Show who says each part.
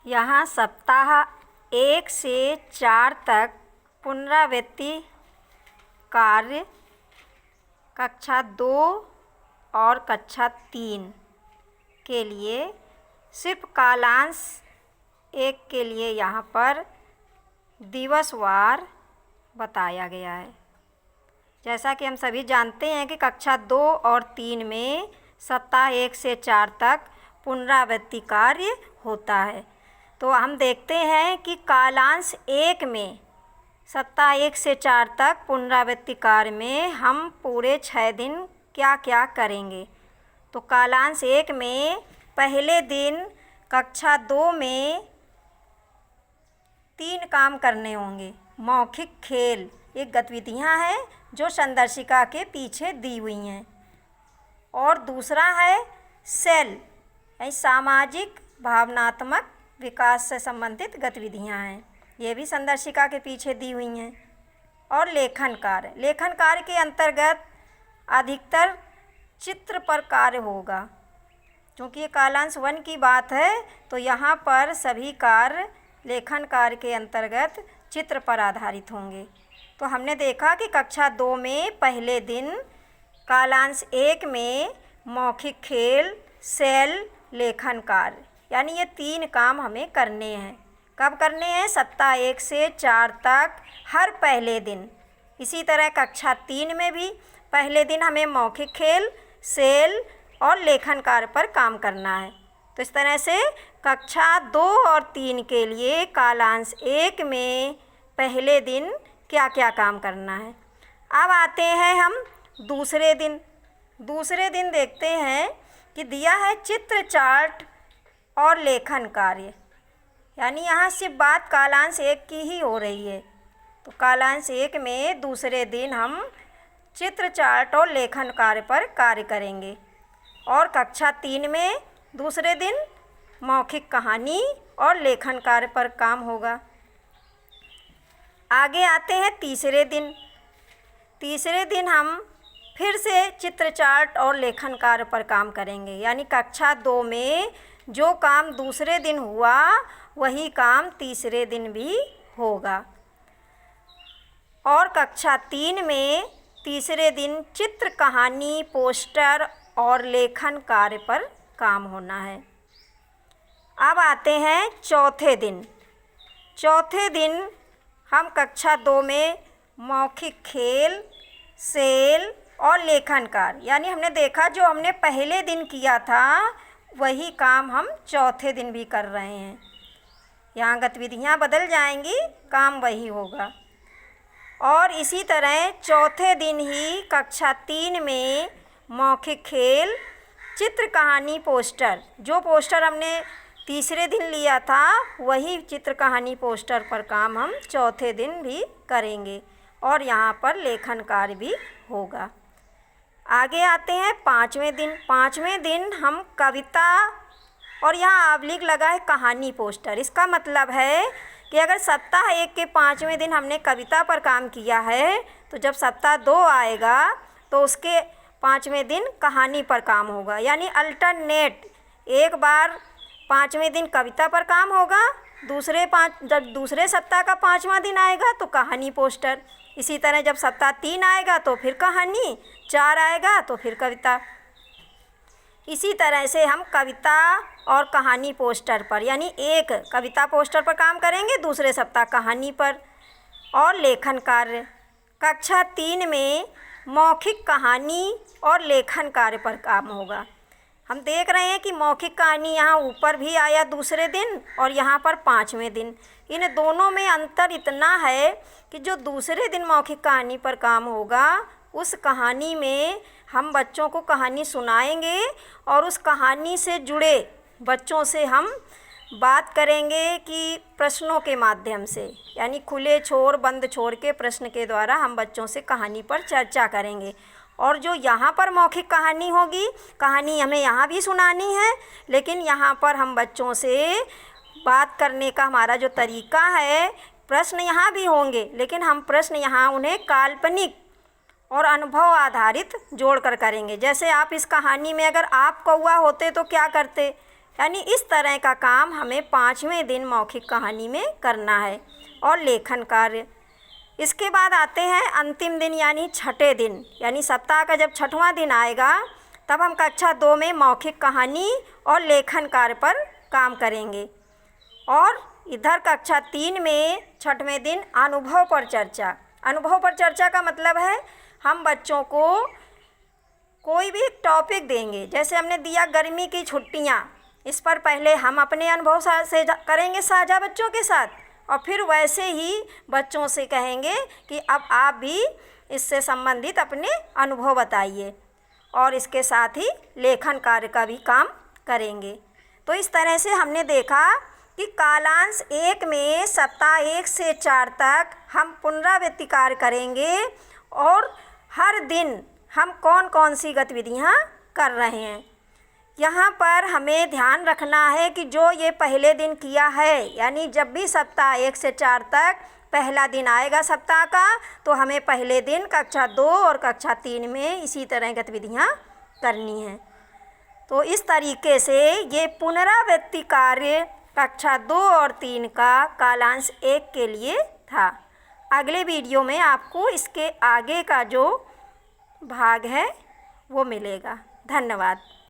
Speaker 1: यहाँ सप्ताह 1 से 4 तक पुनरावृत्ति कार्य कक्षा 2 और कक्षा 3 के लिए सिर्फ कालांश 1 के लिए यहाँ पर दिवसवार बताया गया है। जैसा कि हम सभी जानते हैं कि कक्षा 2 और 3 में सप्ताह 1 से 4 तक पुनरावृत्ति कार्य होता है। तो हम देखते हैं कि कालांश 1 में सप्ताह 1 से 4 तक पुनरावृत्ति कार्य में हम पूरे 6 दिन क्या क्या करेंगे। तो कालांश 1 में पहले दिन कक्षा 2 में 3 काम करने होंगे। मौखिक खेल एक गतिविधियाँ हैं जो संदर्शिका के पीछे दी हुई हैं, और दूसरा है सेल यानी सामाजिक भावनात्मक विकास से संबंधित गतिविधियाँ हैं, ये भी संदर्शिका के पीछे दी हुई हैं। और लेखन कार्य के अंतर्गत अधिकतर चित्र पर कार्य होगा। क्योंकि ये कालांश 1 की बात है तो यहाँ पर सभी कार्य लेखन कार्य के अंतर्गत चित्र पर आधारित होंगे। तो हमने देखा कि कक्षा 2 में पहले दिन कालांश 1 में मौखिक खेल, सेल, लेखन कार्य यानी ये 3 काम हमें करने हैं। कब करने हैं? सप्ताह 1 से 4 तक हर पहले दिन। इसी तरह कक्षा 3 में भी पहले दिन हमें मौखिक खेल, सेल और लेखन कार्य पर काम करना है। तो इस तरह से कक्षा 2 और 3 के लिए कालांश 1 में पहले दिन क्या क्या काम करना है। अब आते हैं हम दूसरे दिन देखते हैं कि दिया है चित्र चार्ट और लेखन कार्य, यानी यहाँ सिर्फ बात कालांश 1 की ही हो रही है। तो कालांश 1 में दूसरे दिन हम चित्र चार्ट और लेखन कार्य पर कार्य करेंगे, और कक्षा 3 में दूसरे दिन मौखिक कहानी और लेखन कार्य पर काम होगा। आगे आते हैं तीसरे दिन हम फिर से चित्र चार्ट और लेखन कार्य पर काम करेंगे, यानी कक्षा 2 में जो काम दूसरे दिन हुआ वही काम तीसरे दिन भी होगा। और कक्षा 3 में तीसरे दिन चित्र, कहानी, पोस्टर और लेखन कार्य पर काम होना है। अब आते हैं चौथे दिन हम कक्षा 2 में मौखिक खेल, सेल और लेखन कार्य यानी हमने देखा जो हमने पहले दिन किया था वही काम हम चौथे दिन भी कर रहे हैं। यहाँ गतिविधियाँ बदल जाएंगी, काम वही होगा। और इसी तरह चौथे दिन ही कक्षा 3 में मौखिक खेल, चित्र, कहानी, पोस्टर, जो पोस्टर हमने तीसरे दिन लिया था वही चित्र, कहानी, पोस्टर पर काम हम चौथे दिन भी करेंगे, और यहाँ पर लेखन कार्य भी होगा। आगे आते हैं पाँचवें दिन हम कविता, और यहाँ आबलिक लगा है कहानी, पोस्टर। इसका मतलब है कि अगर सप्ताह 1 के 5वें दिन हमने कविता पर काम किया है तो जब सप्ताह 2 आएगा तो उसके 5वें दिन कहानी पर काम होगा, यानी अल्टरनेट। एक बार 5वें दिन कविता पर काम होगा, जब दूसरे सप्ताह का 5वां दिन आएगा तो कहानी, पोस्टर। इसी तरह जब सप्ताह 3 आएगा तो फिर कहानी, 4 आएगा तो फिर कविता। इसी तरह से हम कविता और कहानी पोस्टर पर, यानी एक कविता पोस्टर पर काम करेंगे, दूसरे सप्ताह कहानी पर। और लेखन कार्य कक्षा 3 में मौखिक कहानी और लेखन कार्य पर काम होगा। हम देख रहे हैं कि मौखिक कहानी यहाँ ऊपर भी आया दूसरे दिन और यहाँ पर 5वें दिन। इन दोनों में अंतर इतना है कि जो दूसरे दिन मौखिक कहानी पर काम होगा उस कहानी में हम बच्चों को कहानी सुनाएंगे, और उस कहानी से जुड़े बच्चों से हम बात करेंगे कि प्रश्नों के माध्यम से, यानी खुले छोर बंद छोर के प्रश्न के द्वारा हम बच्चों से कहानी पर चर्चा करेंगे। और जो यहाँ पर मौखिक कहानी होगी, कहानी हमें यहाँ भी सुनानी है, लेकिन यहाँ पर हम बच्चों से बात करने का हमारा जो तरीका है, प्रश्न यहाँ भी होंगे लेकिन हम प्रश्न यहाँ उन्हें काल्पनिक और अनुभव आधारित जोड़कर करेंगे। जैसे आप इस कहानी में अगर आप कौवा होते तो क्या करते, यानी इस तरह का काम हमें 5वें दिन मौखिक कहानी में करना है। और लेखन कार्य, इसके बाद आते हैं अंतिम दिन यानी छठे दिन, यानी सप्ताह का जब छठवां दिन आएगा तब हम कक्षा 2 में मौखिक कहानी और लेखन कार्य पर काम करेंगे। और इधर कक्षा 3 में छठवें दिन अनुभव पर चर्चा। अनुभव पर चर्चा का मतलब है हम बच्चों को कोई भी टॉपिक देंगे, जैसे हमने दिया गर्मी की छुट्टियां, इस पर पहले हम अपने अनुभव से करेंगे साझा बच्चों के साथ, और फिर वैसे ही बच्चों से कहेंगे कि अब आप भी इससे संबंधित अपने अनुभव बताइए, और इसके साथ ही लेखन कार्य का भी काम करेंगे। तो इस तरह से हमने देखा कि कालांश 1 में सप्ताह 1 से 4 तक हम पुनरावृत्ति कार्य करेंगे और हर दिन हम कौन कौन सी गतिविधियाँ कर रहे हैं। यहाँ पर हमें ध्यान रखना है कि जो ये पहले दिन किया है, यानी जब भी सप्ताह 1 से 4 तक पहला दिन आएगा सप्ताह का, तो हमें पहले दिन कक्षा 2 और कक्षा 3 में इसी तरह गतिविधियाँ करनी हैं। तो इस तरीके से ये पुनरावृत्ति कार्य कक्षा 2 और 3 का कालांश 1 के लिए था। अगले वीडियो में आपको इसके आगे का जो भाग है वो मिलेगा। धन्यवाद।